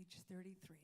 page 33.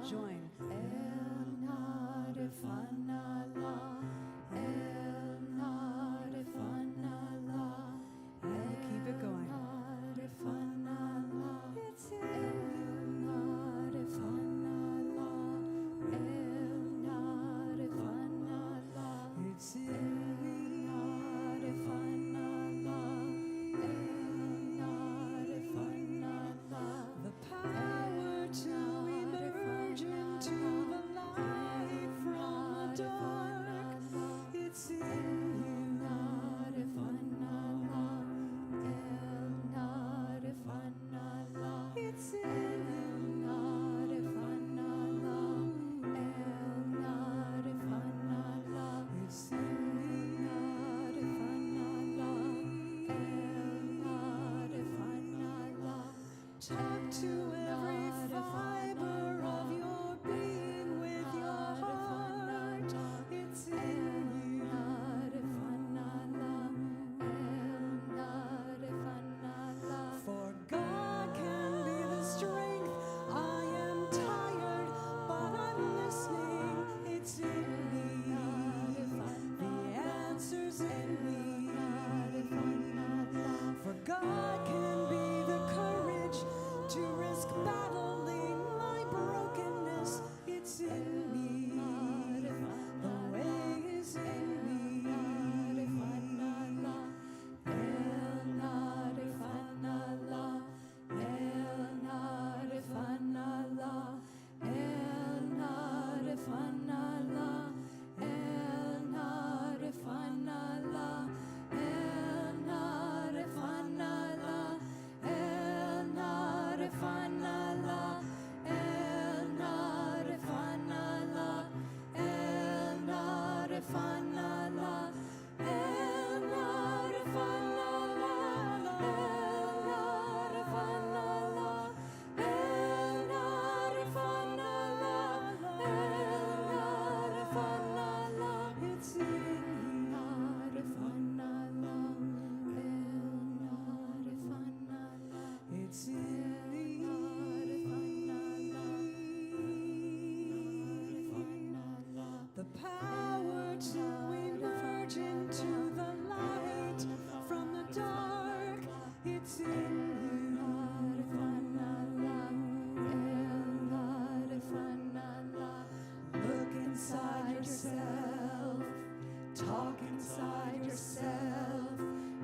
Join. Keep it going. It's the power to emerge into the light from the dark. It's in you. It's in Talk to every fiber of your being with your heart. It's in you. For God can be the strength. I am tired, but I'm listening. It's in me. The answer's in me. For God can be the courage to risk battling my brokenness. It's in me. The way is in me. It's in me. The power to emerge into the light from the dark. It's in you. Look inside yourself. Talk inside yourself.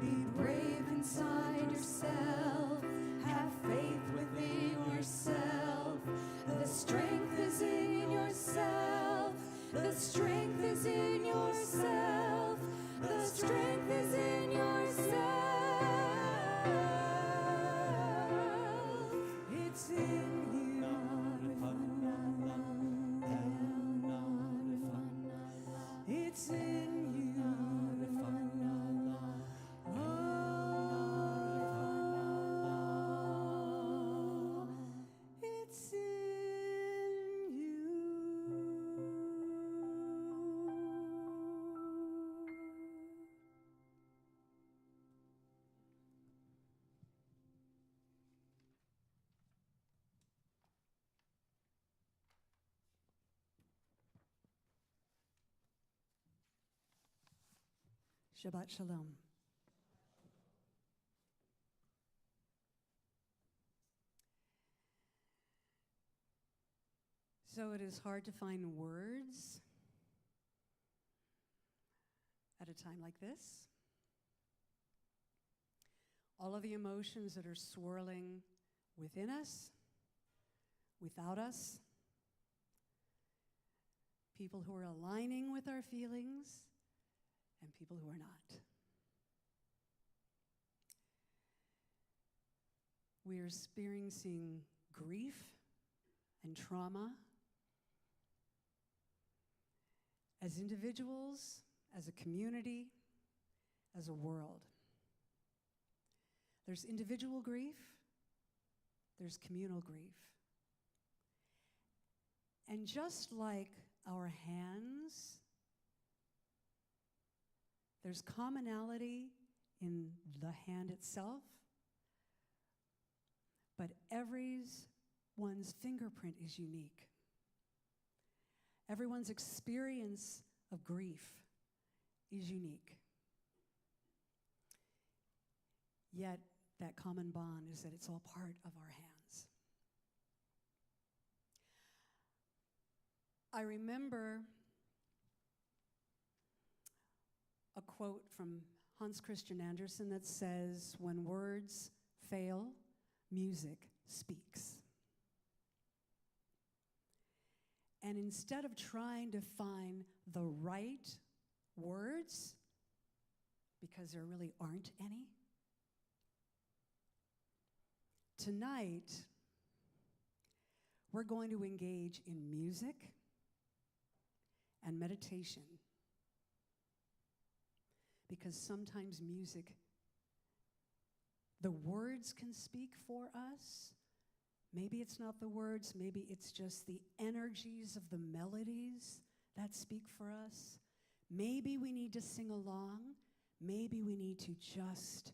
Be brave inside yourself. Have faith within yourself. The strength is in yourself. The strength is in yourself. The strength is in yourself. It's in you. It's in you. It's in you. Shabbat Shalom. So it is hard to find words at a time like this. All of the emotions that are swirling within us, without us, people who are aligning with our feelings, and people who are not. We are experiencing grief and trauma as individuals, as a community, as a world. There's individual grief, there's communal grief. And just like our hands, there's commonality in the hand itself, but everyone's fingerprint is unique. Everyone's experience of grief is unique. Yet, that common bond is that it's all part of our hands. I remember a quote from Hans Christian Andersen that says, "When words fail, music speaks." And instead of trying to find the right words, because there really aren't any, tonight we're going to engage in music and meditation. Because sometimes music, the words can speak for us. Maybe it's not the words, maybe it's just the energies of the melodies that speak for us. Maybe we need to sing along. Maybe we need to just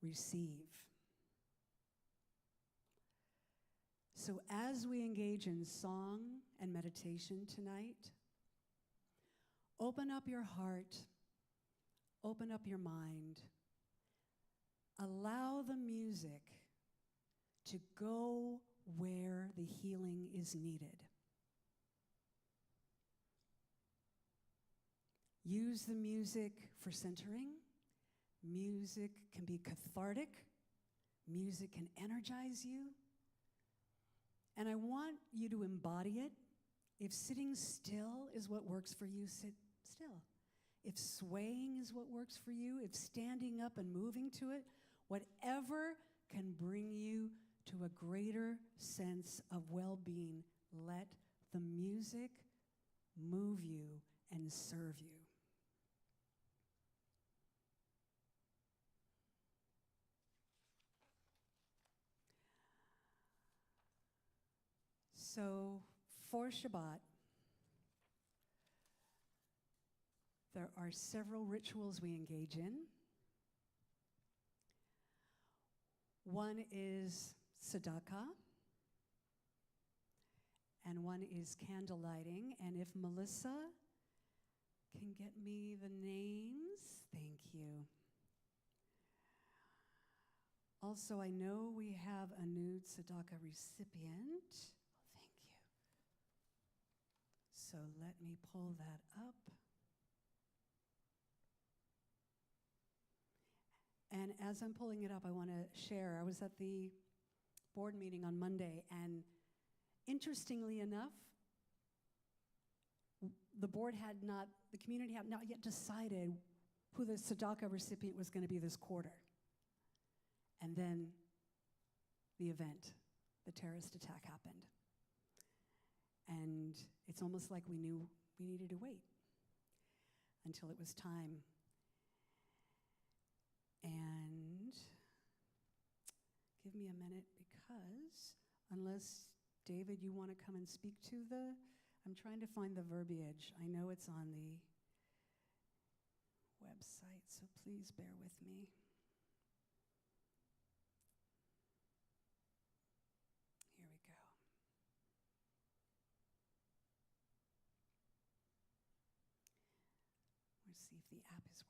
receive. So as we engage in song and meditation tonight, open up your heart, open up your mind. Allow the music to go where the healing is needed. Use the music for centering. Music can be cathartic. Music can energize you. And I want you to embody it. If sitting still is what works for you, sit still. If swaying is what works for you, if standing up and moving to it, whatever can bring you to a greater sense of well-being, let the music move you and serve you. So for Shabbat, there are several rituals we engage in. One is tzedakah, and one is candle lighting. And if Melissa can get me the names, thank you. Also, I know we have a new tzedakah recipient. Oh, thank you. So let me pull that up. And as I'm pulling it up, I want to share, I was at the board meeting on Monday, and interestingly enough, the community had not yet decided who the tzedakah recipient was going to be this quarter. And then the event, the terrorist attack happened. And it's almost like we knew we needed to wait until it was time. And give me a minute, because unless, David, you want to come and speak to I'm trying to find the verbiage. I know it's on the website, so please bear with me. Here we go. Let's see if the app is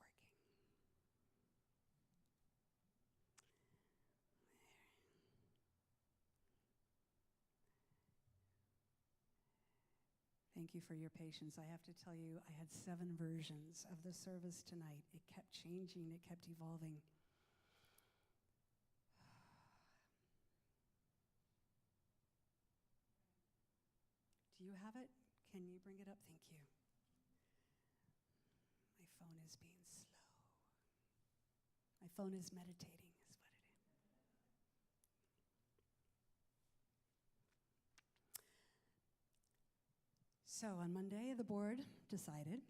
working. thank you for your patience. I have to tell you, I had 7 versions of the service tonight. It kept changing, it kept evolving. Do you have it? Can you bring it up? Thank you. My phone is being slow. My phone is meditating, is what it is. So on Monday, the board decided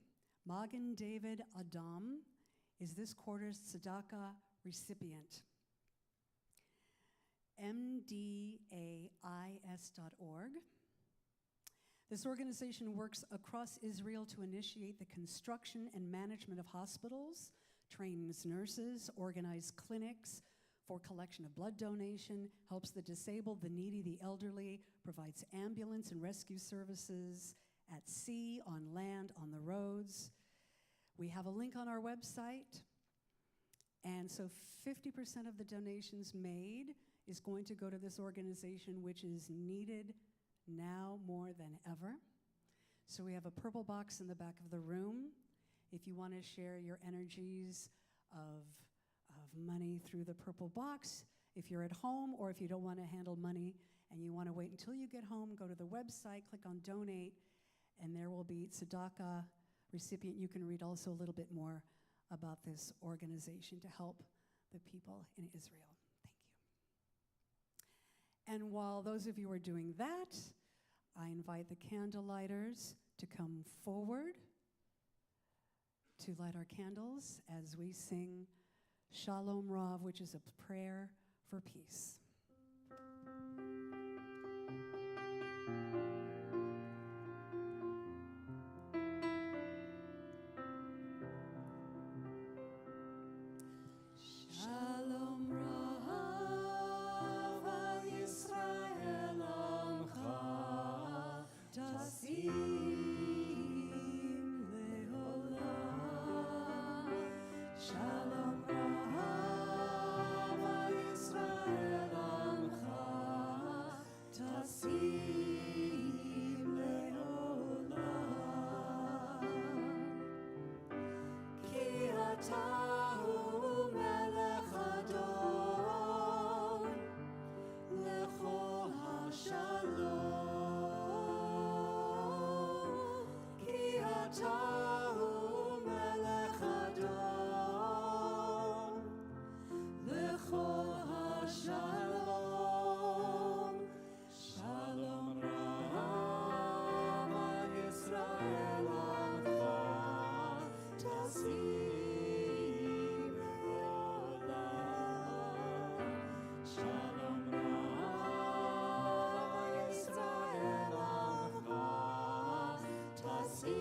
Magen David Adam is this quarter's tzedakah recipient. MDAIS.org. This organization works across Israel to initiate the construction and management of hospitals, trains nurses, organize clinics for collection of blood donation, helps the disabled, the needy, the elderly, provides ambulance and rescue services at sea, on land, on the roads. We have a link on our website. And so 50% of the donations made is going to go to this organization, which is needed now more than ever. So we have a purple box in the back of the room. If you want to share your energies of money through the purple box, if you're at home or if you don't want to handle money and you want to wait until you get home, go to the website, click on donate, and there will be tzedakah recipient. You can read also a little bit more about this organization to help the people in Israel. Thank you. And while those of you are doing that, I invite the candle lighters to come forward to light our candles as we sing Shalom Rav, which is a prayer for peace. Shalom Rav al Yisrael Amcha Tasim Leolam. Shalom Rav al Yisrael Amcha Tasim Leolam. Ki atahu melech adon lechol hashalom. Ki atahu melech adon lechol hashalom. Shalom Rav al Yisrael Amcha Tasim Leolam. Shalom Rav Yisrael Amcha Tasim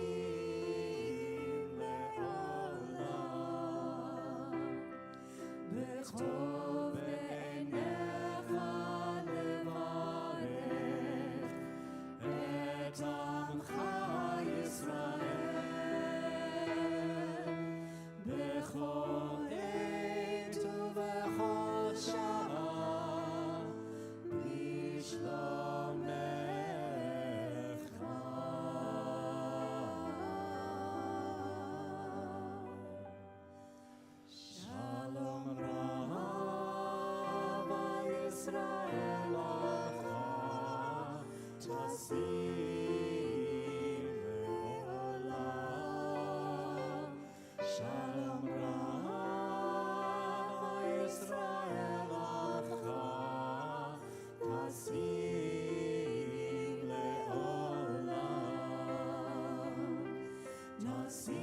Leolam. Bechov be'enecha levarech et Amcha Yisrael. Bechol עת ובכל שעה בשלומך. Shalom Rav al Yisrael Amcha Tasim Leolam. Shalom Rav al Yisrael Amcha Tasim Leolam. Tasim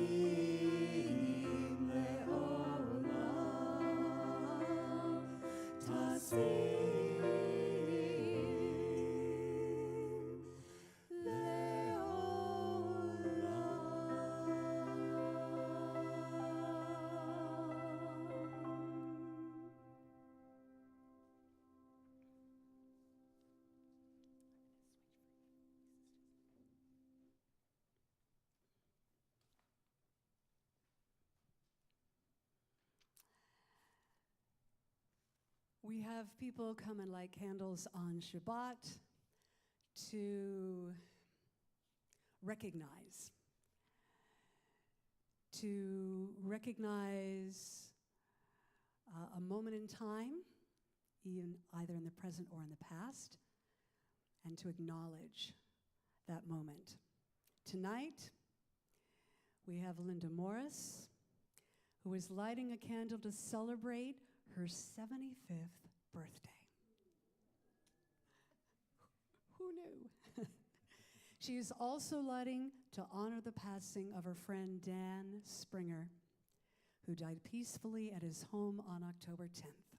Leolam. Tasim We have people come and light candles on Shabbat to recognize. To recognize a moment in time, either in the present or in the past, and to acknowledge that moment. Tonight, we have Linda Morris, who is lighting a candle to celebrate her 75th birthday. Who knew? She is also lighting to honor the passing of her friend Dan Springer, who died peacefully at his home on October 10th.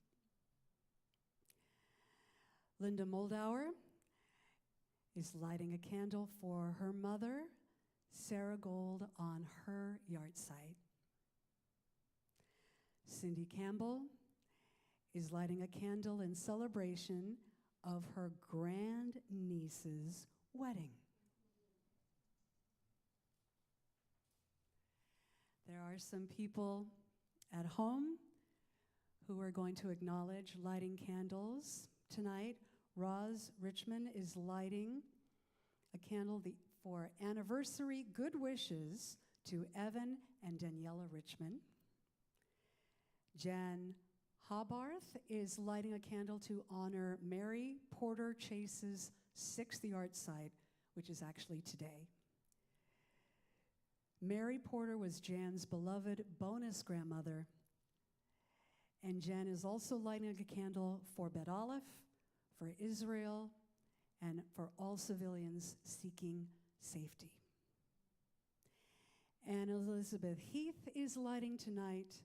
Linda Moldauer is lighting a candle for her mother, Sarah Gold, on her yahrzeit. Cindy Campbell is lighting a candle in celebration of her grandniece's wedding. There are some people at home who are going to acknowledge lighting candles tonight. Roz Richmond is lighting a candle for anniversary good wishes to Evan and Daniela Richmond. Jan Habarth is lighting a candle to honor Mary Porter Chase's 6th yahrzeit, which is actually today. Mary Porter was Jan's beloved bonus grandmother, and Jan is also lighting a candle for Bet Aleph, for Israel, and for all civilians seeking safety. And Elizabeth Heath is lighting tonight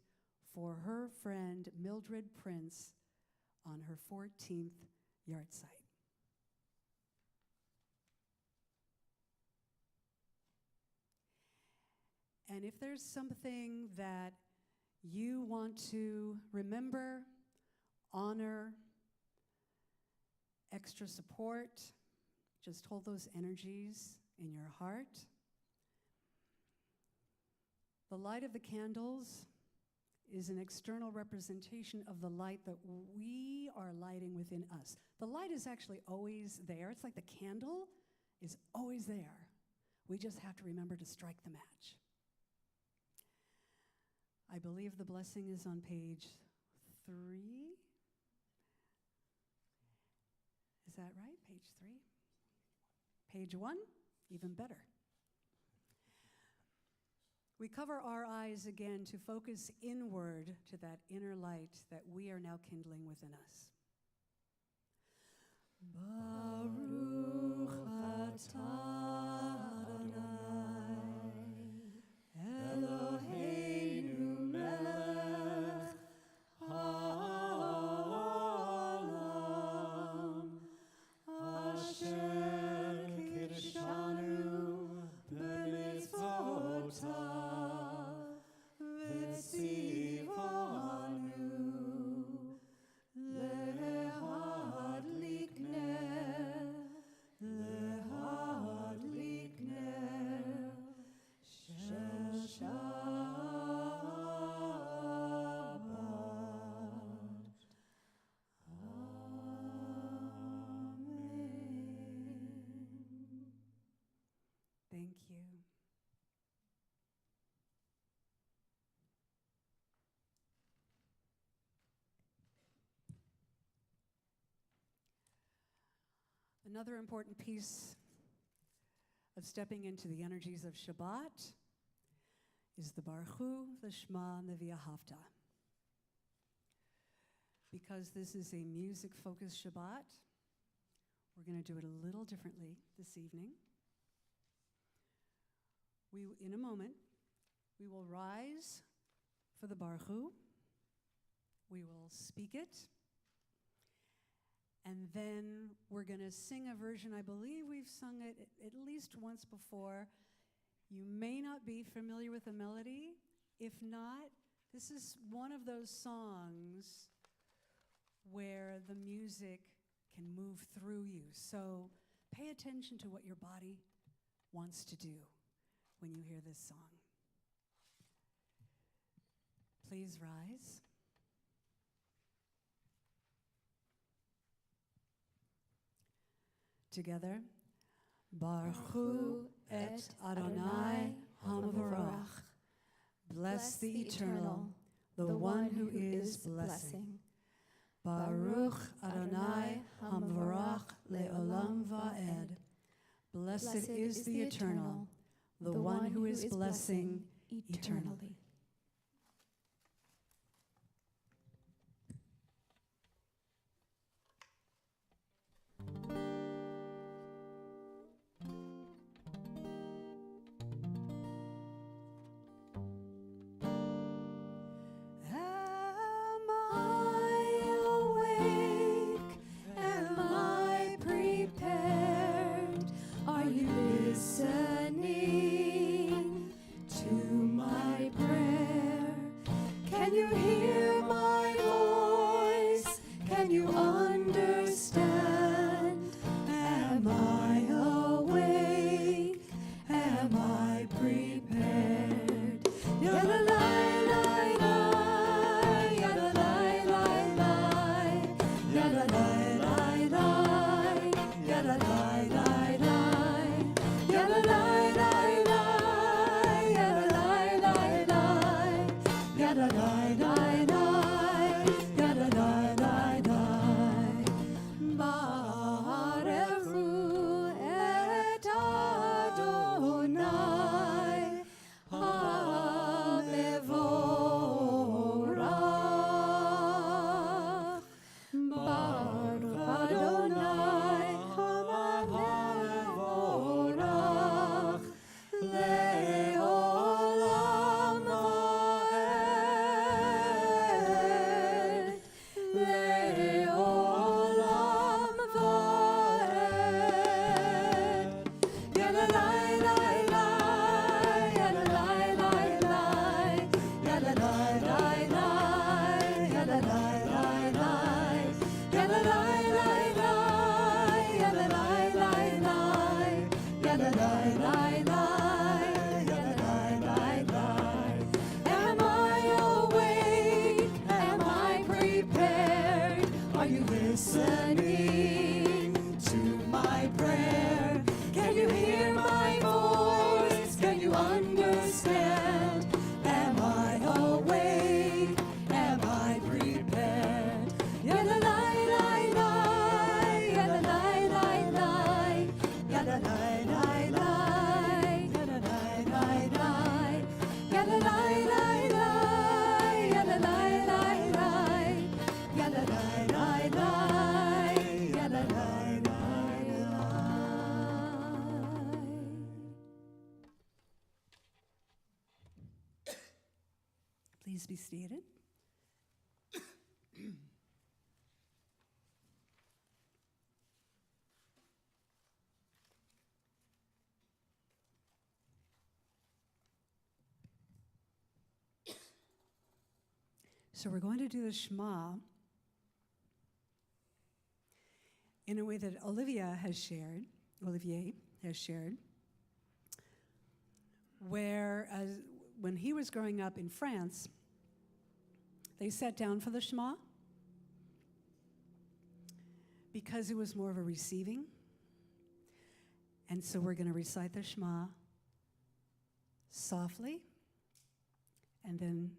for her friend Mildred Prince on her 14th yahrzeit. And if there's something that you want to remember, honor, extra support, just hold those energies in your heart. The light of the candles is an external representation of the light that we are lighting within us. The light is actually always there. It's like the candle is always there. We just have to remember to strike the match. I believe the blessing is on page 3. Is that right? Page 3? Page 1? Even better. We cover our eyes again to focus inward to that inner light that we are now kindling within us. Baruch atah Adonai Eloheinu melech haolam asher kidshanu b'mitzvotav v'tzivanu lehadlik ner shel Shabbat. Amen. Thank you. Another important piece of stepping into the energies of Shabbat is the Baruch Hu, the Shema, and the V'ahavta. Because this is a music-focused Shabbat, we're going to do it a little differently this evening. In a moment, we will rise for the Baruch Hu. We will speak it. And then we're going to sing a version. I believe we've sung it at least once before. You may not be familiar with the melody. If not, this is one of those songs where the music can move through you. So pay attention to what your body wants to do when you hear this song. Please rise. Together, Baruch Hu et Adonai Hamavarach. Bless the Eternal, the one who is blessing. Baruch Adonai Hamavarach le'olam va'ed. Blessed is the Eternal, the one who is blessing eternally. Am I awake? Am I prepared? Are you listening to my prayer? Can you hear my voice? Can you understand? Am I awake? Am I prepared? Yada-lai-lai-lai, yada-lai-lai-lai, yada-lai-lai-lai, yada-lai-lai-lai, yada-lai-lai-lai, yada-lai-lai-lai, yada-lai-lai-lai, yada-lai-lai-lai. Baruch Hu et Adonai HaMevorach. Baruch Adonai HaMevorach le'olam va'ed. Le'olam va'ed. Yada-lai-lai-lai, yada-lai-lai-lai, yada-lai-lai-lai, yada-lai-lai-lai, yada-lai-lai-lai, yada-lai-lai-lai, yada-lai-lai-lai, yada-lai-lai-lai. Am I awake? Am I prepared? Are you listening to my prayer? Can you hear my voice? Can you understand? Am I awake? Am I prepared? Yada-lai-lai-lai, yada-lai-lai-lai, yada-lai-lai-lai, yada-lai-lai-lai, yada-lai-lai-lai, yada-lai-lai-lai, yada-lai-lai-lai, yada-lai-lai-lai. Please be seated. So we're going to do the Shema in a way that Olivier has shared, where when he was growing up in France, they sat down for the Shema because it was more of a receiving. And so we're going to recite the Shema softly, and then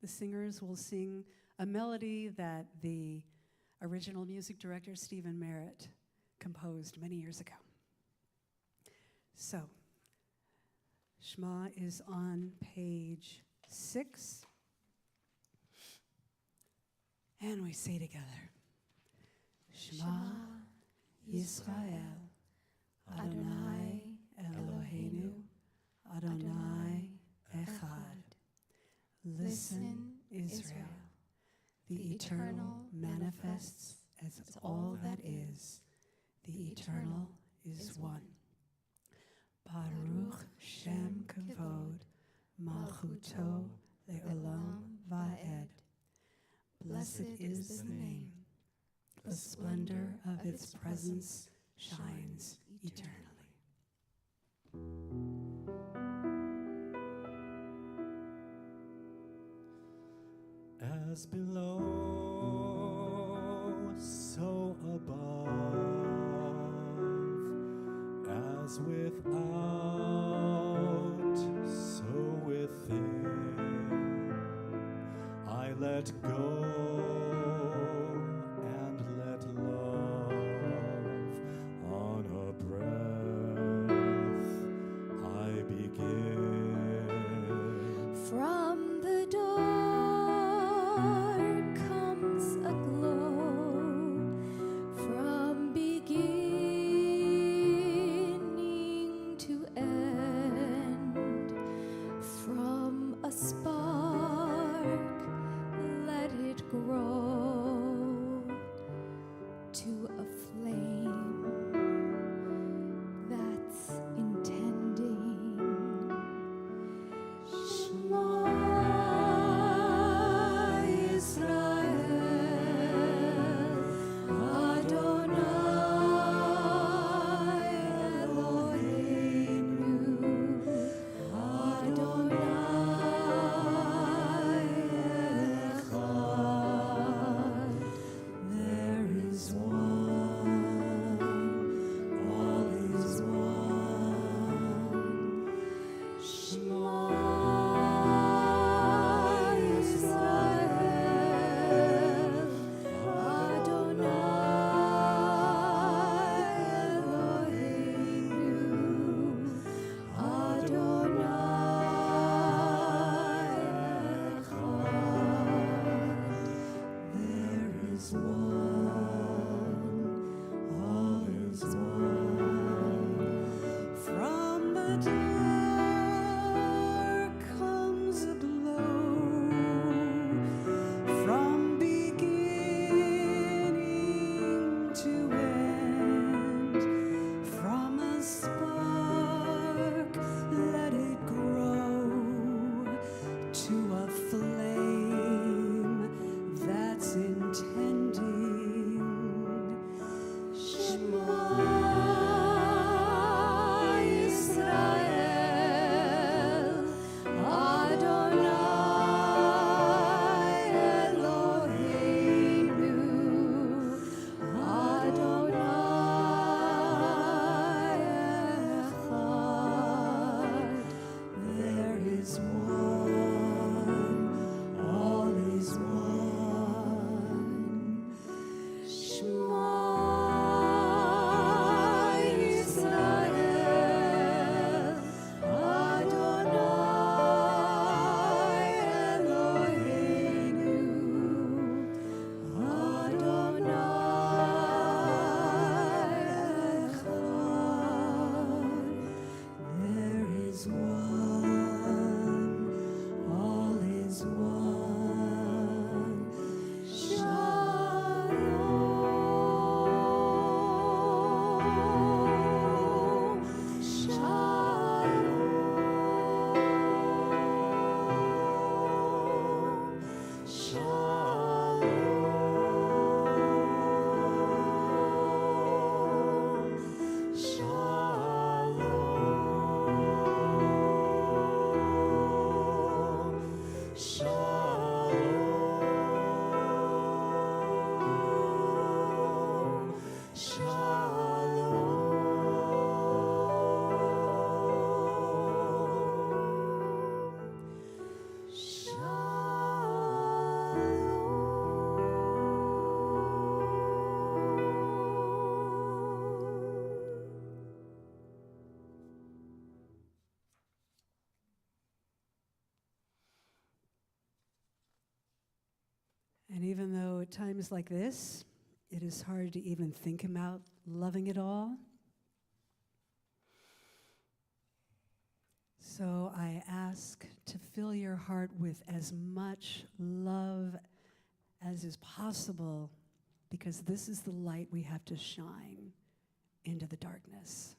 the singers will sing a melody that the original music director, Stephen Merritt, composed many years ago. So, Shema is on page 6. And we say together, Shema Yisrael, Adonai Eloheinu, Adonai Echad. Listen, Israel. The Eternal manifests as all that is. The Eternal is one. Baruch Shem Kavod, Malchuto Le'olam Va'ed. Blessed is the name. The splendor of its presence shines eternally. As below, so above, As without, so within, I let go and let love. On a breath, I begin. From the dark comes a glow, from beginning to end, from a spark, let it grow to a flame that's intending. Shema Yisrael, Adonai Eloheinu, Adonai Echad. There is one, all is one. Shema Yisrael, Adonai Eloheinu, Adonai Echad. There is one, all is one. From the dark comes a glow, from beginning to end, from a spark, let it grow to a flame that's intending. Shema Yisrael, Adonai Eloheinu, Adonai Echad. There is one, all is one. Shema Yisrael, Adonai Eloheinu, Adonai Echad. There is one, all is one. Shalom, shalom, shalom, shalom, shalom, And even though at times like this, it is hard to even think about loving it all, so I ask to fill your heart with as much love as is possible, because this is the light we have to shine into the darkness.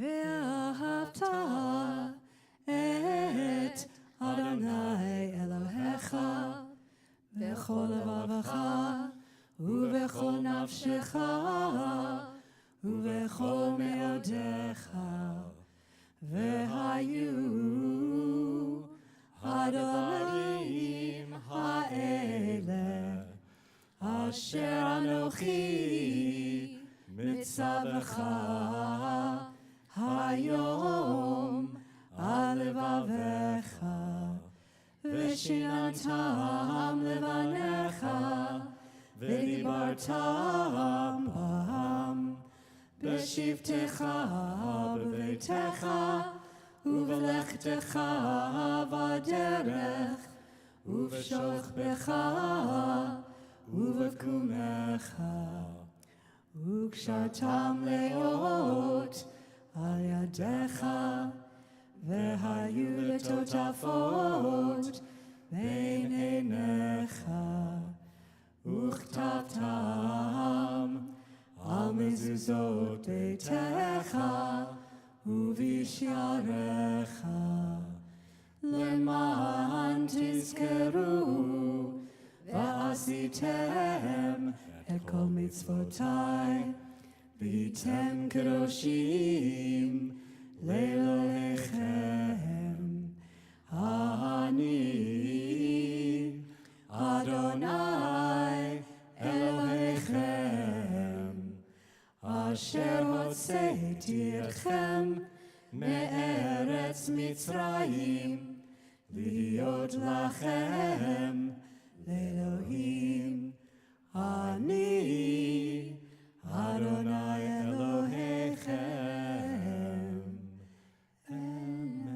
Ve'ahavta et Adonai Elohecha bechol levavecha ubechol nafshecha ubechol meodecha vehayu hadvarim ha'eleh asher anochi מצווך היום על לבביך, ושיננתם לבניך, ודיברתם בם, בשבתך בביתך, ובלכתך בדרך, ובשוכבך ובקומך, וקשרתם לאות על ידיך, והיו לטוטפות בין עיניך, וכתבתם על מזוזות ביתך ובשעריך, למען תזכרו ועשיתם את כל מצוותיי, והייתם קדושים לאלוהיכם. אני אדוני אלוהיכם, אשר הוצאתי אתכם מארץ מצרים, להיות לכם לאלוהים. אני אדוני אלוהיכם. אמת.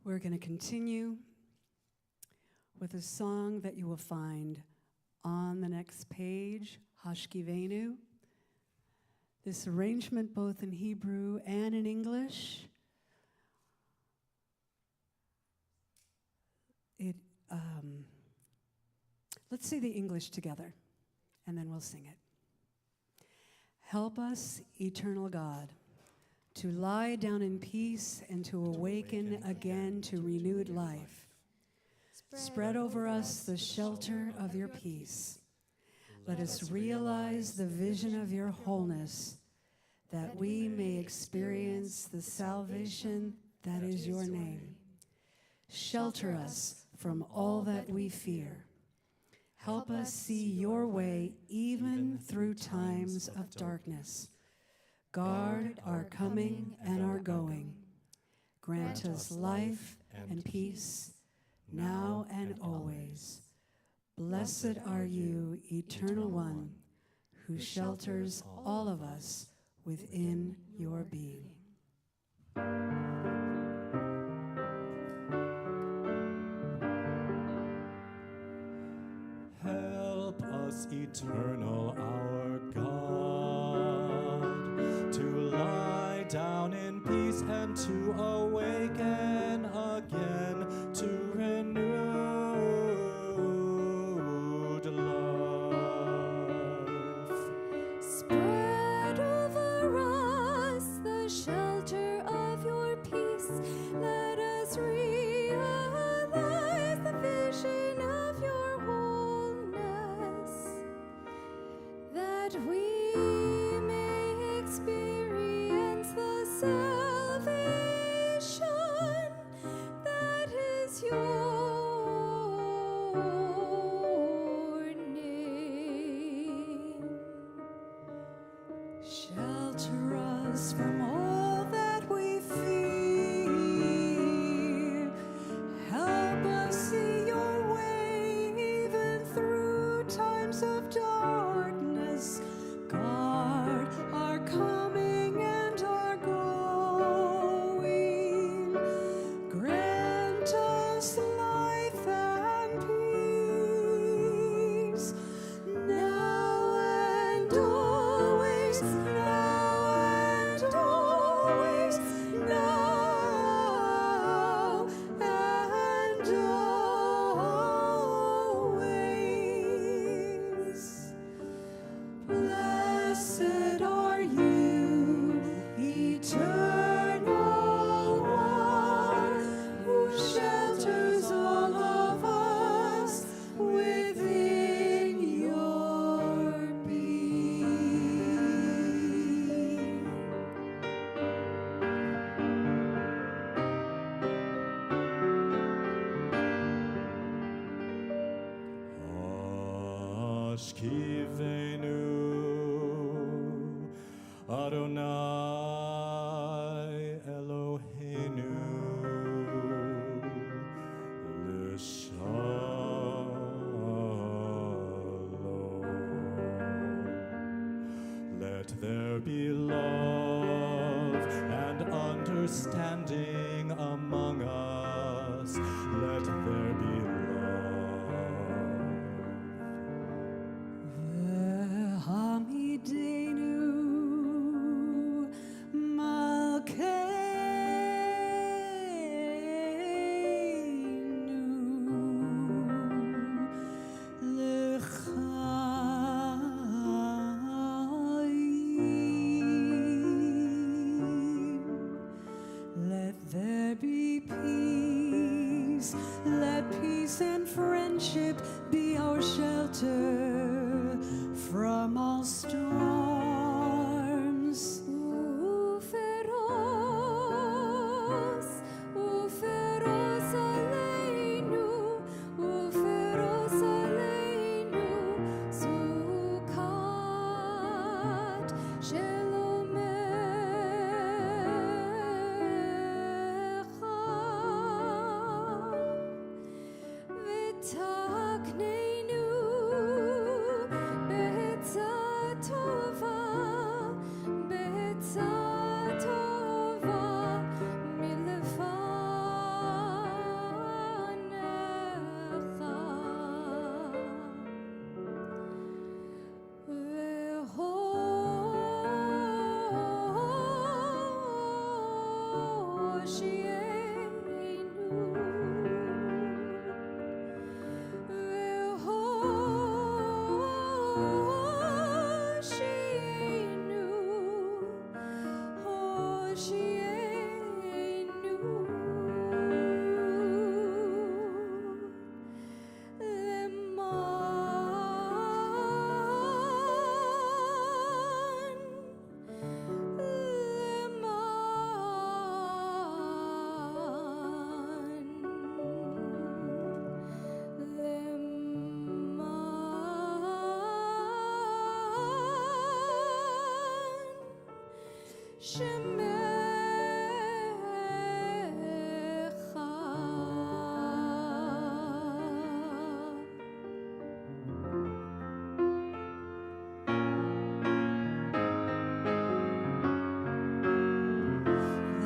We're going to continue with a song that you will find on the next page, Hashkivenu. This arrangement, both in Hebrew and in English, let's say the English together, and then we'll sing it. Help us, eternal God, to lie down in peace and to awaken again to renewed life. Spread over us the shelter of your peace. Let us realize the vision of your wholeness, that we may experience the salvation that is your name. Shelter us from all that we fear. Help us see your way even through times of darkness. Guard our coming and our going. Grant us life and peace, now and always. Blessed are you, Eternal One, who shelters all of us within your being. Help us, eternal our God, to lie down in peace and to awaken again to renewed life. Spread over us the shelter of your peace. Let us realize the vision of your wholeness, that we may experience the salvation that is your name. Shelter us from all that we fear. Help us see your way even through times of darkness. Guard our coming and our going. Grant us life and peace, now and always, now and always. Hashkivenu Adonai Eloheinu L'Shalom. Let there be love and understanding among us. Let there be love. Hamidenu Malkeinu L'chaim. Let there be peace. Let peace and friendship be our shelter from all storms. Uferos aleinu, Sukat Shelomecha, V'takneinu Be'etzah tova milefanecha.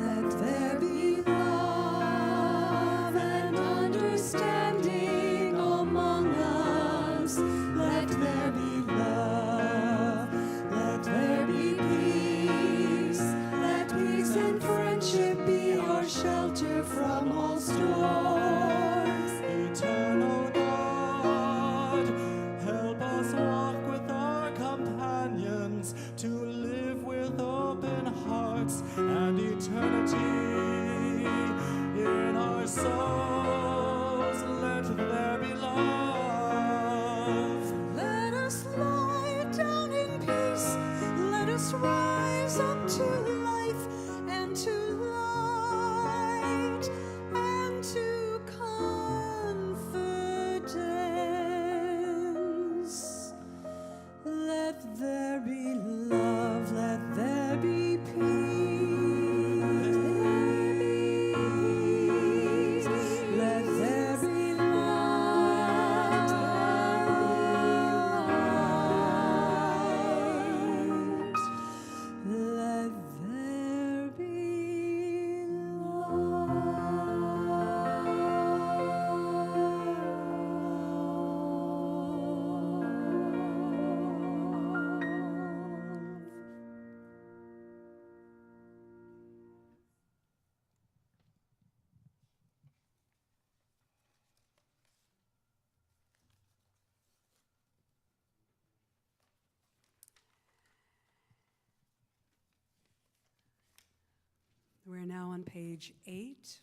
Let there be love and understanding among us. Let there be love. Let there be peace. Let peace and friendship be our shelter from all storms. Eternal God, help us walk with our companions to live with open hearts and eternity in our souls. Let there be love. Let us lie down in peace. Let us rise up to life and to light and to confidence. Let there be love. Let there be peace. Let there be light. Let there be love. We're now on page 8.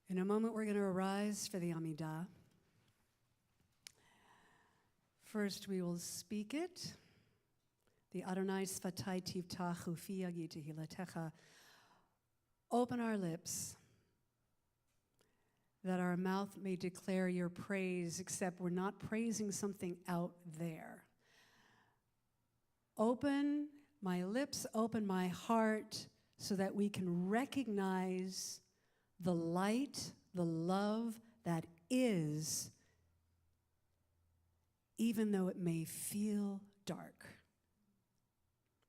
In a moment, we're going to arise for the Amidah. First, we will speak it. The Adonai Sfatai Tivtach Ufi Yagi Tehilatecha. Open our lips that our mouth may declare your praise, except we're not praising something out there. Open my lips, open my heart, so that we can recognize the light, the love that is, even though it may feel dark.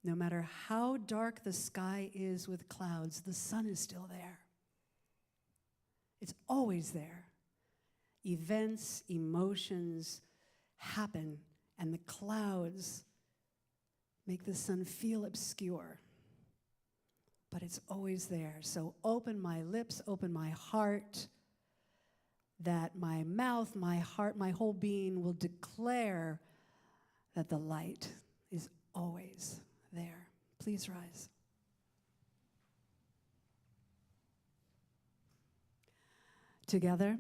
No matter how dark the sky is with clouds, the sun is still there. It's always there. Events, emotions happen, and the clouds make the sun feel obscure. But it's always there. So open my lips, open my heart, that my mouth, my heart, my whole being will declare that the light is always there. Please rise. Together,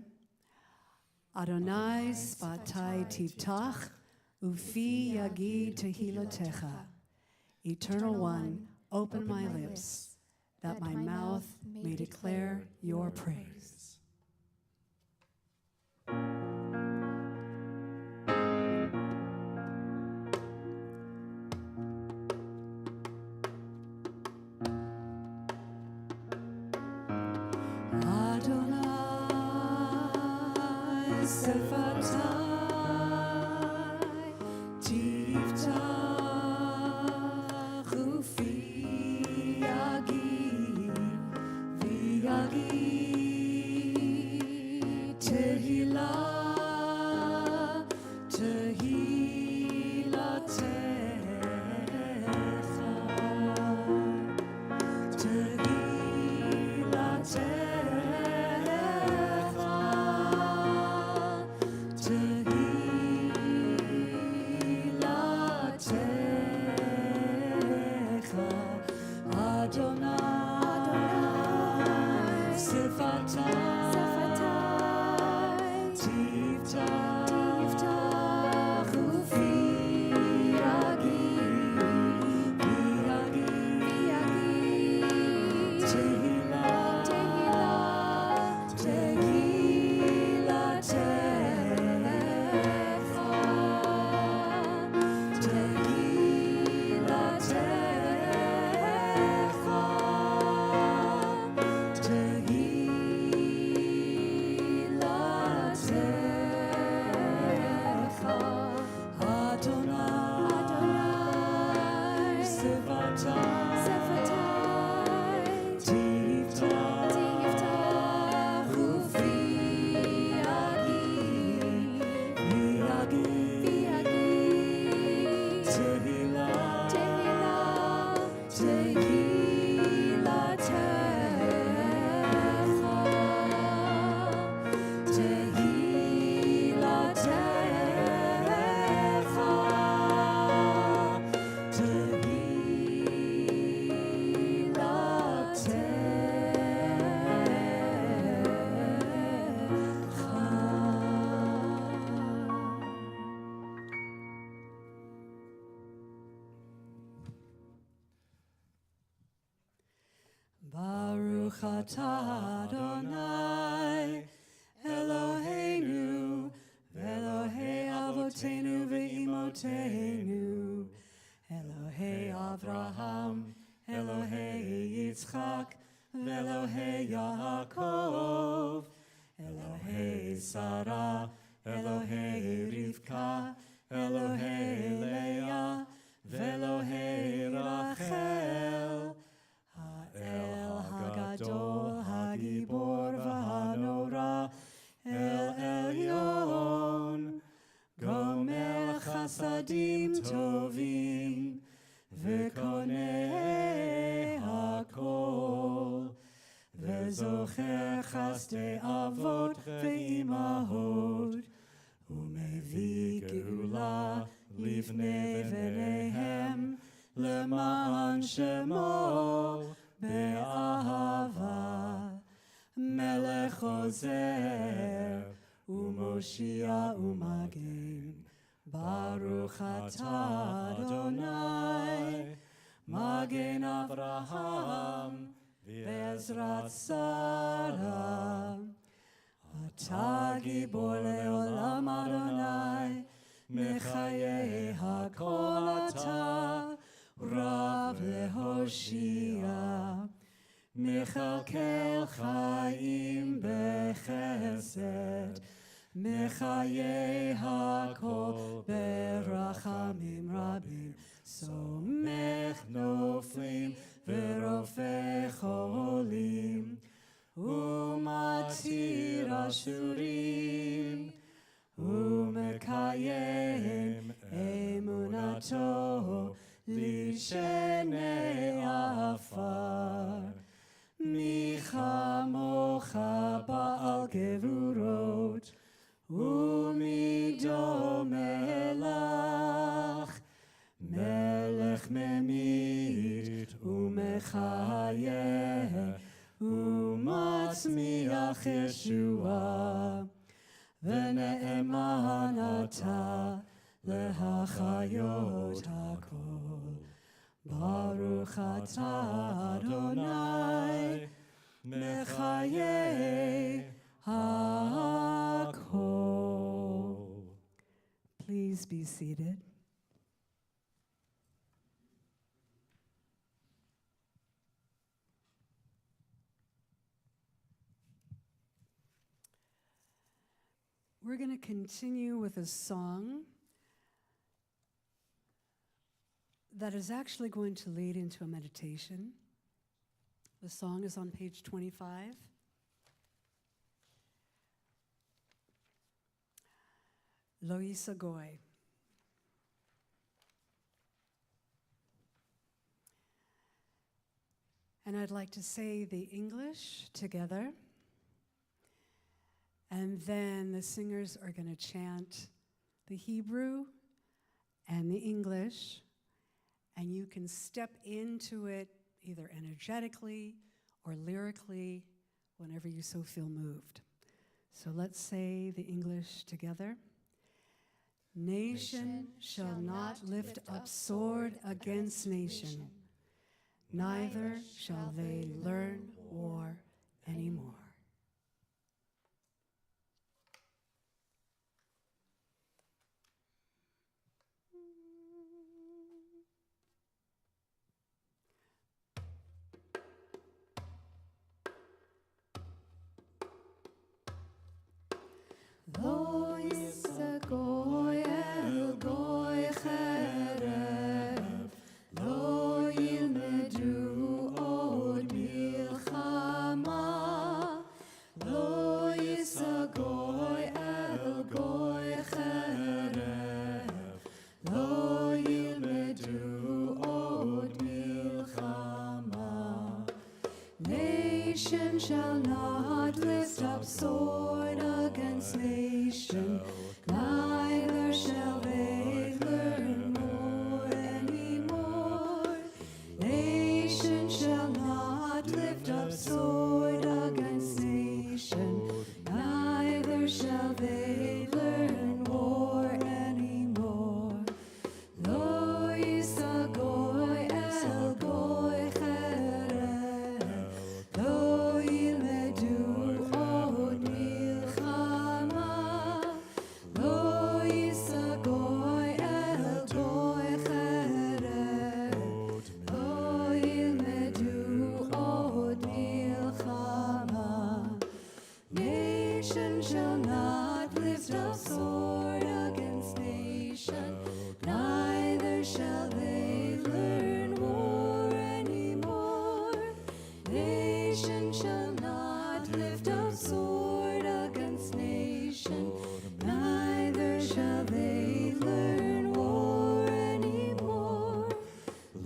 Adonai sfatai tiftach, ufi yagid tehilotecha. Eternal One, open my lips, that my mouth may declare your praise. Adonai sefatai tiftach ufi yagid v'yagid tehillah tehilatecha Adonai sefatai tiftach ufi yagid v'yagid tehillah tehilatecha Baruch atah Adonai Eloheinu Elohei Avotenu ve'imotenu Elohei Avraham Elohei Yitzchak Elohei Yaakov Elohei Sarah Elohei Rivka Elohei Leah Ve'Elohei Rachel El Hagadol, Hagibor, Vahanora, El Elyon, Gomer Chasadim Tovim, Vekonei Hakol, Vezocher Chasdei Avot Ve'imahot, Umevi Geula, Livnei V'neihem, Leman Shemo, Be'ahava, Melech Ozer, Umoshia Umagen, Baruch atah Adonai, Magen Avraham, Ve'ezrat Sarah, אתה גיבור לעולם אדוני, מחיי הכל אתה, רב להושיע. מכלכל חיים בחסד, מחיי הכל ברחמים רבים. סומך נופלים ורופא חולים, ומתיר אסורים, ומקיים אמונתו לשני עפר. מי כמוך בעל גבורות, ומי דומה לך, מלך ממית ומחיה, ומצמיח ישועה. ונאמן אתה להחיות הכל. ברוך אתה אדוני, מחיי הכל. Please be seated. We're going to continue with a song that is actually going to lead into a meditation. The song is on page 25. Lo Yisagoi. And I'd like to say the English together. And then the singers are going to chant the Hebrew and the English, and you can step into it either energetically or lyrically whenever you so feel moved. So let's say the English together. Nation shall not lift up sword against nation, neither shall they learn war anymore. Lo Yisagoi el Goi Cherev, Lo Yilmedu od Milchama. Lo Yisagoi el Goi Cherev, Lo Yilmedu od Milchama. Nation shall not lift up sword against nation, neither shall they learn war anymore. Nation shall not lift up sword against nation, neither shall they learn war anymore. Lo Yisagoi el Goi Cherev, Lo Yilmedu od Milchama. Lo Yisagoi el Goi Cherev, Lo Yilmedu od Milchama. Nation shall not lift up sword against nation, neither shall they learn war anymore. Nation shall not lift up sword against nation, neither shall they learn war anymore.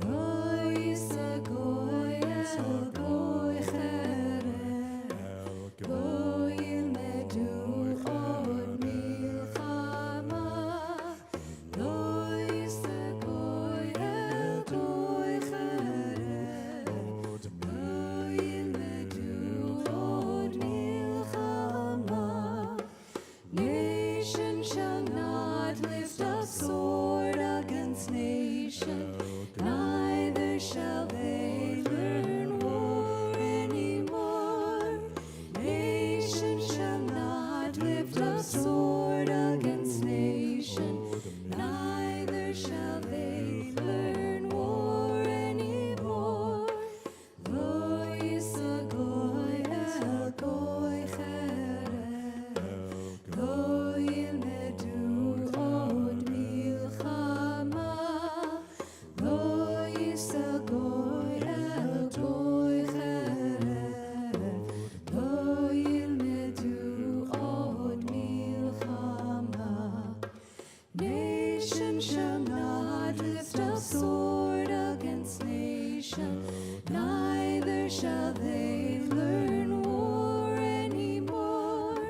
Lo Yisagoi el Goi Cherev, Lo Yilmedu od Milchama. Lo Yisagoi el Goi Cherev, Lo Yilmedu od Milchama. Nation shall not lift up sword against nation, neither shall they learn war anymore. Nation shall not Nation shall not lift up sword against nation, neither shall they learn war anymore.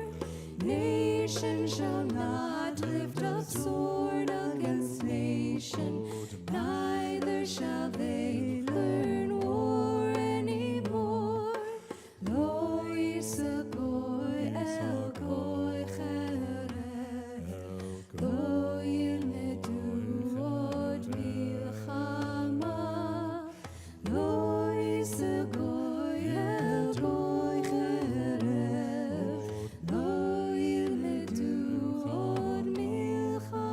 Nation shall not lift up sword against nation, neither shall they learn war anymore. Lo yisagoy el goy cherech, lo yilmedu od milchama. Lo yisagoy el goy cherech, lo yilmedu od milchama.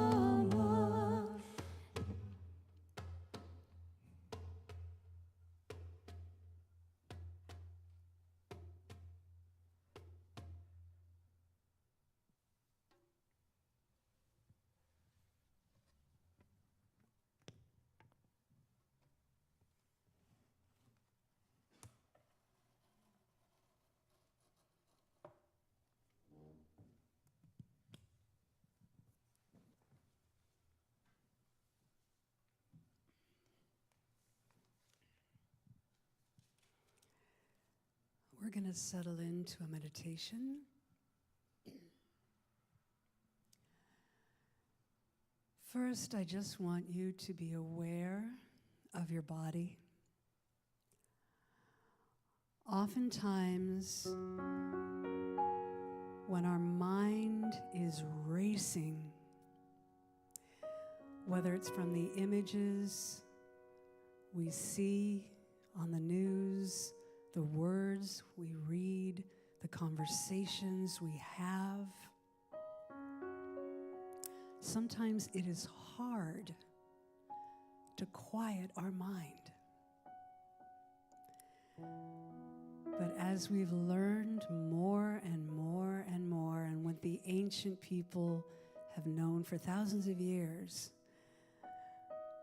We're going to settle into a meditation. First, I just want you to be aware of your body. Oftentimes, when our mind is racing, whether it's from the images we see on the news, the words we read, the conversations we have, sometimes it is hard to quiet our mind. But as we've learned more and more and more, and what the ancient people have known for thousands of years,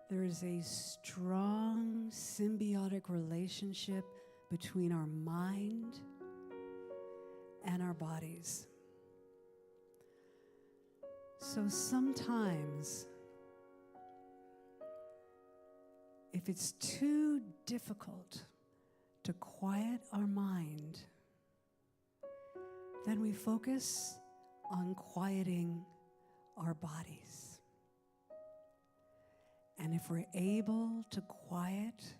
there is a strong symbiotic relationship between our mind and our bodies. So sometimes, if it's too difficult to quiet our mind, then we focus on quieting our bodies. And if we're able to quiet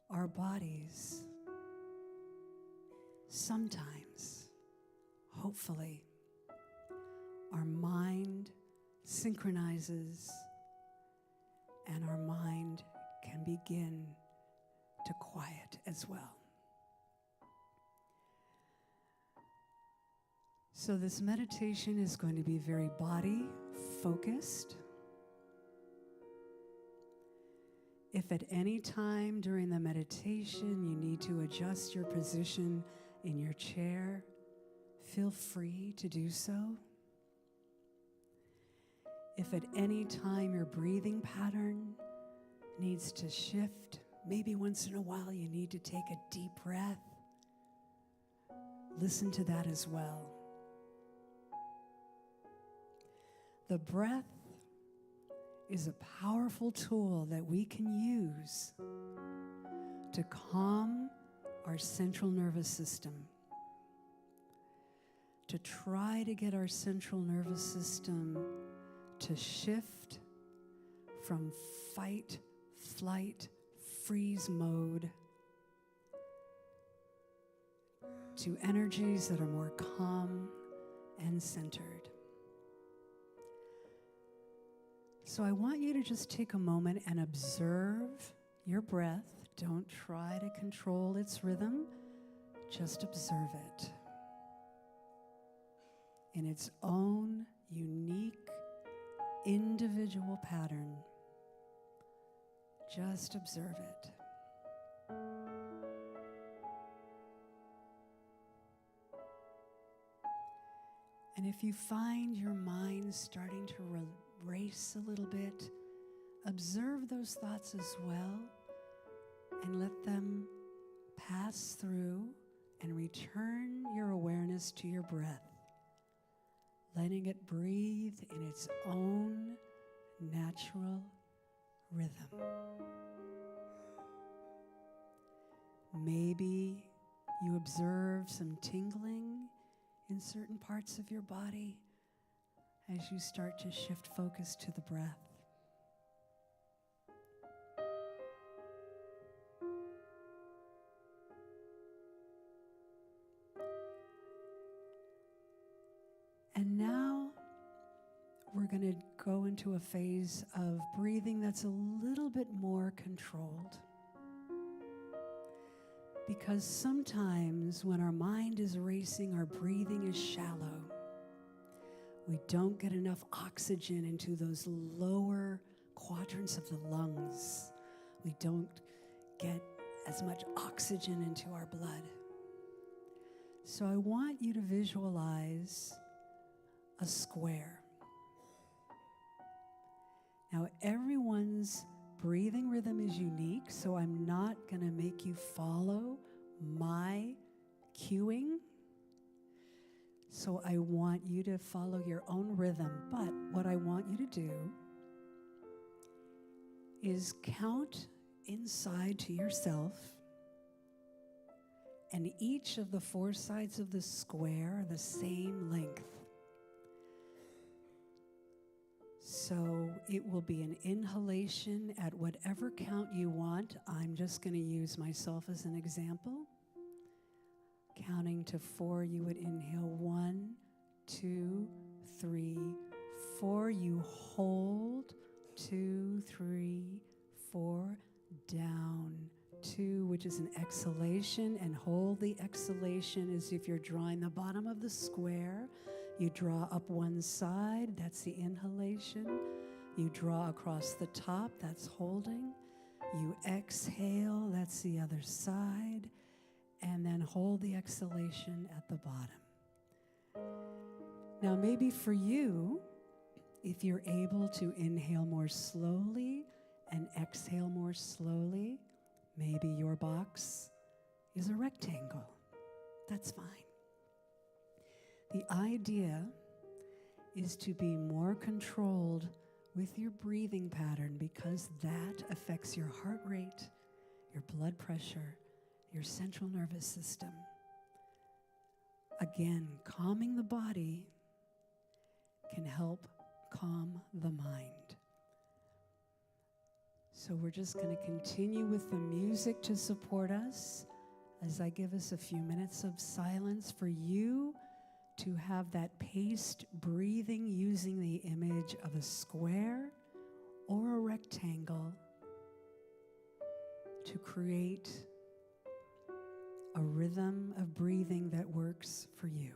our bodies, sometimes, hopefully, our mind synchronizes and our mind can begin to quiet as well. So this meditation is going to be very body focused. If at any time during the meditation you need to adjust your position in your chair, feel free to do so. If at any time your breathing pattern needs to shift, maybe once in a while you need to take a deep breath, listen to that as well. The breath is a powerful tool that we can use to calm our central nervous system, to try to get our central nervous system to shift from fight, flight, freeze mode to energies that are more calm and centered. So I want you to just take a moment and observe your breath. Don't try to control its rhythm. Just observe it in its own unique, individual pattern. Just observe it. And if you find your mind starting to race a little bit, observe those thoughts as well and let them pass through and return your awareness to your breath, letting it breathe in its own natural rhythm. Maybe you observe some tingling in certain parts of your body as you start to shift focus to the breath. And now we're going to go into a phase of breathing that's a little bit more controlled. Because sometimes when our mind is racing, our breathing is shallow. We don't get enough oxygen into those lower quadrants of the lungs. We don't get as much oxygen into our blood. So I want you to visualize a square. Now, everyone's breathing rhythm is unique, so I'm not going to make you follow my cueing. So I want you to follow your own rhythm. But what I want you to do is count inside to yourself, and each of the four sides of the square are the same length. So it will be an inhalation at whatever count you want. I'm just going to use myself as an example. Counting to 4, you would inhale 1, 2, 3, 4. You hold 2, 3, 4. Down 2, which is an exhalation, and hold the exhalation as if you're drawing the bottom of the square. You draw up one side, that's the inhalation. You draw across the top, that's holding. You exhale, that's the other side. And then hold the exhalation at the bottom. Now, maybe for you, if you're able to inhale more slowly and exhale more slowly, maybe your box is a rectangle. That's fine. The idea is to be more controlled with your breathing pattern, because that affects your heart rate, your blood pressure, your central nervous system. Again, calming the body can help calm the mind. So we're just going to continue with the music to support us as I give us a few minutes of silence for you to have that paced breathing using the image of a square or a rectangle to create a rhythm of breathing that works for you.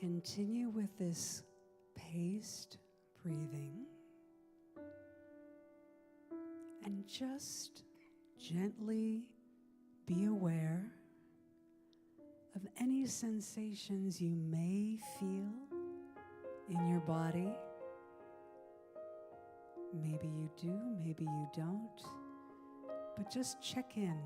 Continue with this paced breathing and just gently be aware of any sensations you may feel in your body. Maybe you do, maybe you don't, but just check in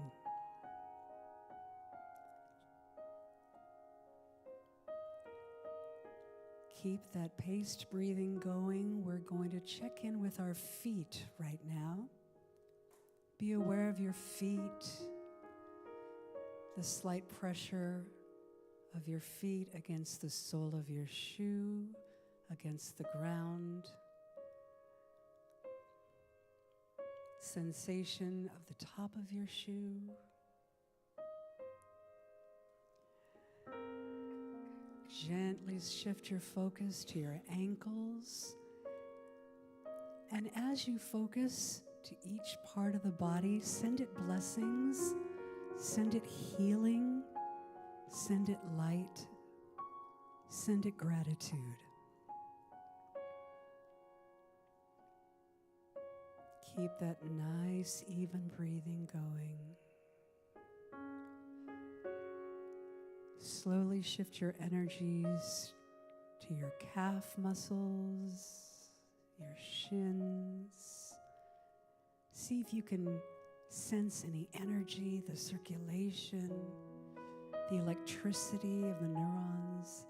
Keep that paced breathing going. We're going to check in with our feet right now. Be aware of your feet, the slight pressure of your feet against the sole of your shoe, against the ground. Sensation of the top of your shoe. Gently shift your focus to your ankles. And as you focus to each part of the body, send it blessings, send it healing, send it light, send it gratitude. Keep that nice, even breathing going. Slowly shift your energies to your calf muscles, your shins. See if you can sense any energy, the circulation, the electricity of the neurons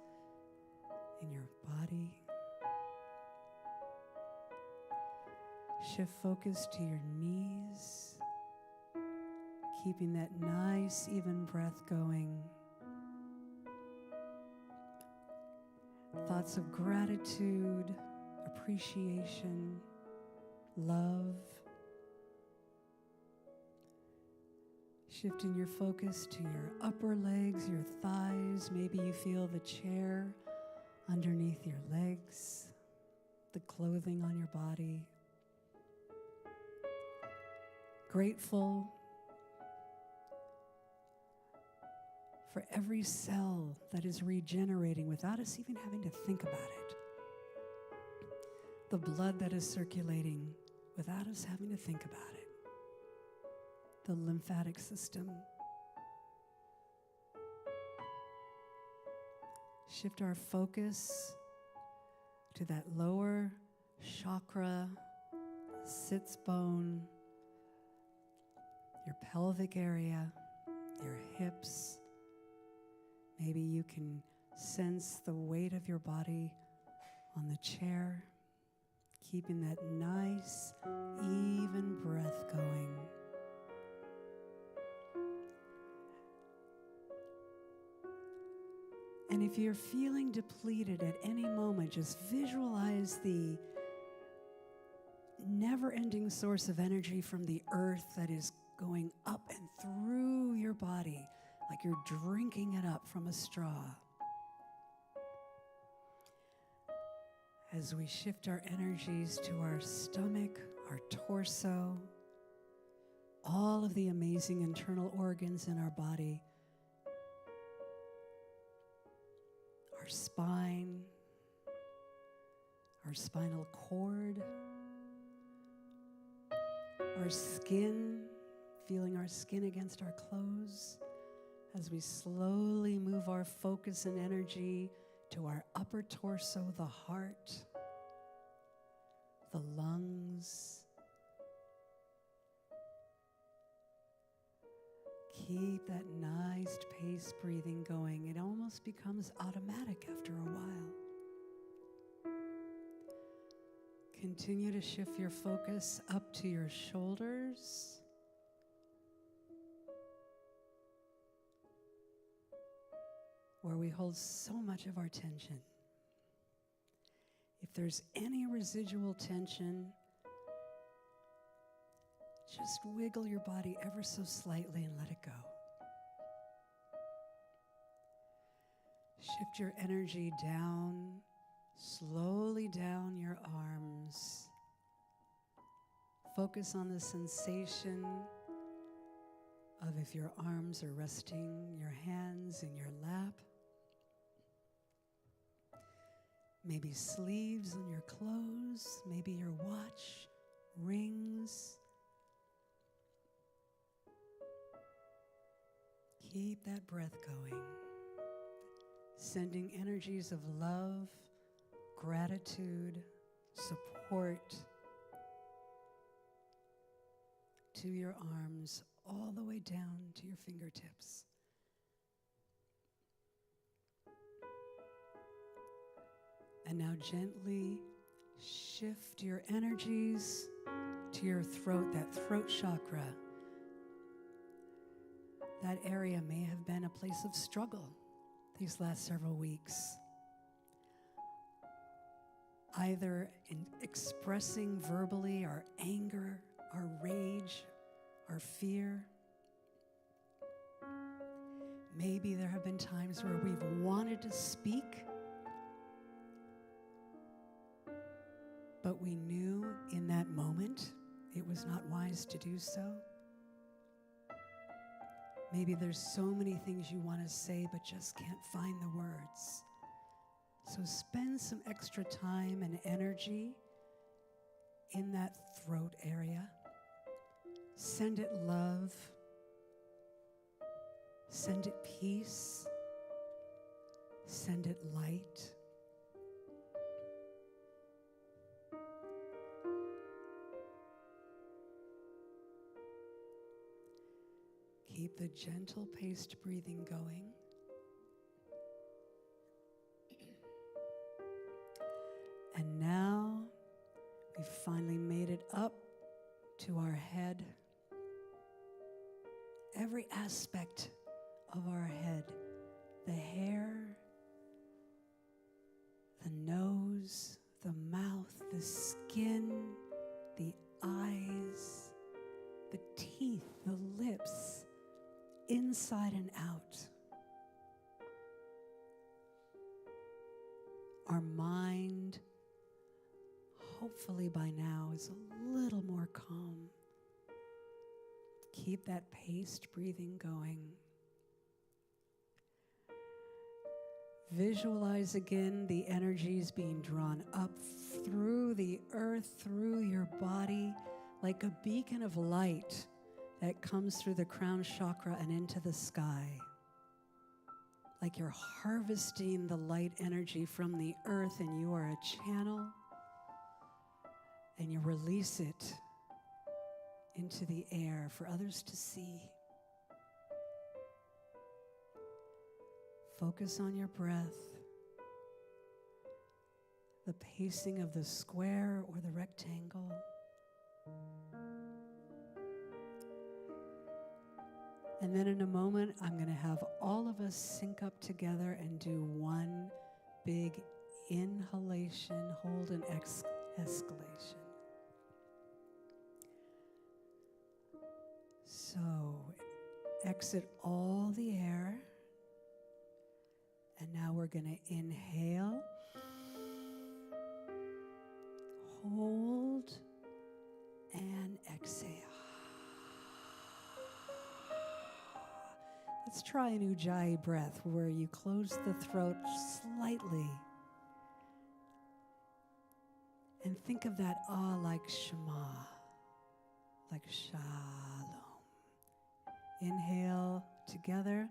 in your body. Shift focus to your knees, keeping that nice, even breath going. Thoughts of gratitude, appreciation, love. Shifting your focus to your upper legs, your thighs. Maybe you feel the chair underneath your legs, the clothing on your body. Grateful for every cell that is regenerating without us even having to think about it. The blood that is circulating without us having to think about it. The lymphatic system. Shift our focus to that lower chakra, sits bone, your pelvic area, your hips. Maybe you can sense the weight of your body on the chair, keeping that nice, even breath going. And if you're feeling depleted at any moment, just visualize the never-ending source of energy from the earth that is going up and through your body, like you're drinking it up from a straw. As we shift our energies to our stomach, our torso, all of the amazing internal organs in our body, our spine, our spinal cord, our skin, feeling our skin against our clothes, as we slowly move our focus and energy to our upper torso, the heart, the lungs. Keep that nice pace breathing going. It almost becomes automatic after a while. Continue to shift your focus up to your shoulders. Where we hold so much of our tension. If there's any residual tension, just wiggle your body ever so slightly and let it go. Shift your energy down, slowly down your arms. Focus on the sensation of if your arms are resting, your hands in your lap. Maybe sleeves on your clothes, maybe your watch, rings. Keep that breath going, sending energies of love, gratitude, support to your arms, all the way down to your fingertips. And now gently shift your energies to your throat, that throat chakra. That area may have been a place of struggle these last several weeks. Either in expressing verbally our anger, our rage, our fear. Maybe there have been times where we've wanted to speak, but we knew in that moment it was not wise to do so. Maybe there's so many things you want to say but just can't find the words. So spend some extra time and energy in that throat area. Send it love. Send it peace. Send it light. Keep the gentle paced breathing going. And now we've finally made it up to our head. Every aspect of our head, the hair, the nose, the mouth, the skin, the eyes, the teeth, the lips, inside and out. Our mind, hopefully by now, is a little more calm. Keep that paced breathing going. Visualize again the energies being drawn up through the earth, through your body, like a beacon of light that comes through the crown chakra and into the sky. Like you're harvesting the light energy from the earth and you are a channel, and you release it into the air for others to see. Focus on your breath, the pacing of the square or the rectangle. And then in a moment, I'm going to have all of us sync up together and do one big inhalation, hold, and exhalation. So exit all the air. And now we're going to inhale, hold, and exhale. Let's try an Ujjayi breath where you close the throat slightly. And think of that ah like Shema, like Shalom. Inhale together.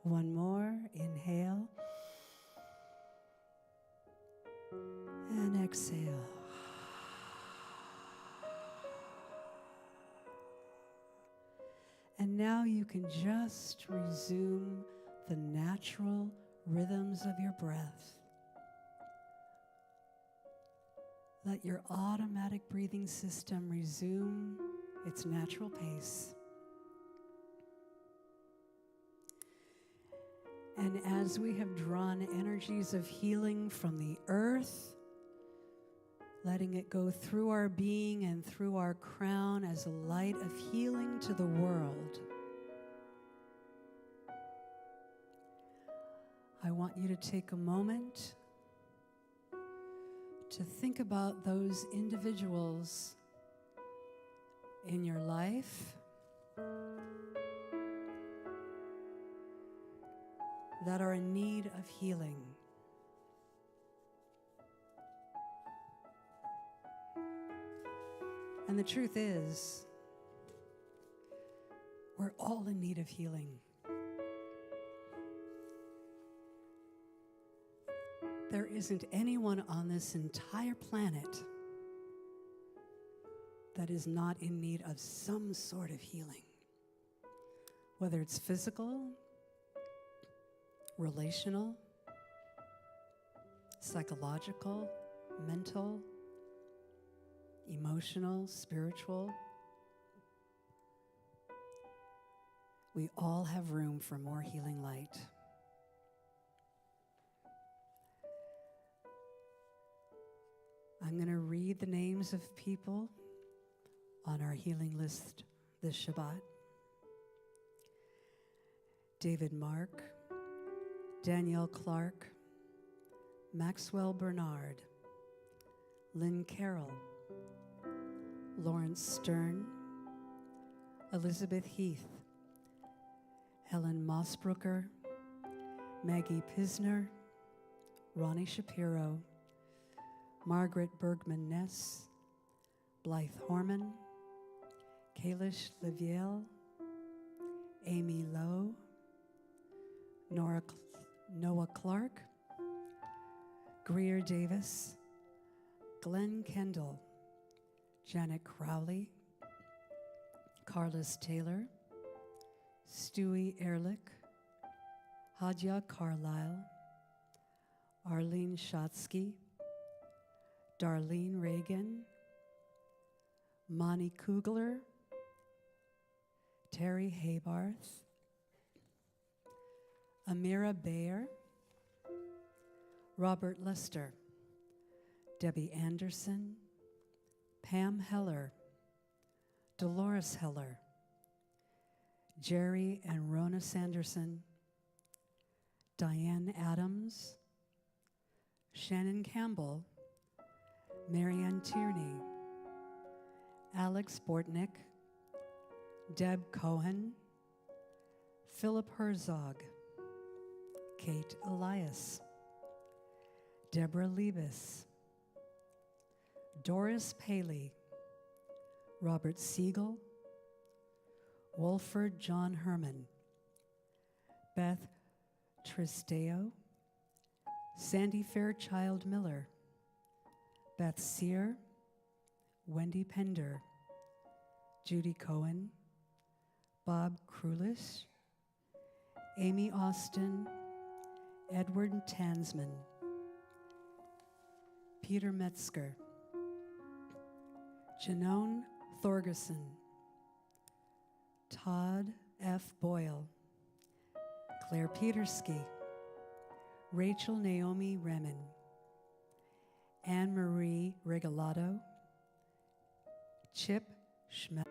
One more, inhale. And exhale. And now you can just resume the natural rhythms of your breath. Let your automatic breathing system resume its natural pace. And as we have drawn energies of healing from the earth, letting it go through our being and through our crown as a light of healing to the world, I want you to take a moment to think about those individuals in your life that are in need of healing. And the truth is, we're all in need of healing. There isn't anyone on this entire planet that is not in need of some sort of healing, whether it's physical, relational, psychological, mental, emotional, spiritual. We all have room for more healing light. I'm going to read the names of people on our healing list this Shabbat. David Mark, Danielle Clark, Maxwell Bernard, Lynn Carroll, Lawrence Stern, Elizabeth Heath, Helen Mossbrooker, Maggie Pisner, Ronnie Shapiro, Margaret Bergman Ness, Blythe Horman, Kalish Leviel, Amy Lowe, Noah Clark, Greer Davis, Glenn Kendall, Janet Crowley, Carlos Taylor, Stewie Ehrlich, Hadja Carlisle, Arlene Shatsky, Darlene Reagan, Moni Kugler, Terry Haybarth, Amira Bayer, Robert Lester, Debbie Anderson, Pam Heller, Dolores Heller, Jerry and Rona Sanderson, Diane Adams, Shannon Campbell, Marianne Tierney, Alex Bortnick, Deb Cohen, Philip Herzog, Kate Elias, Deborah Liebes, Doris Paley, Robert Siegel, Wolford John Herman, Beth Tristeo, Sandy Fairchild Miller, Beth Sear, Wendy Pender, Judy Cohen, Bob Krulish, Amy Austin, Edward Tansman, Peter Metzger, Janone Thorgerson, Todd F. Boyle, Claire Petersky, Rachel Naomi Remen, Anne Marie Regalado, Chip Schmel.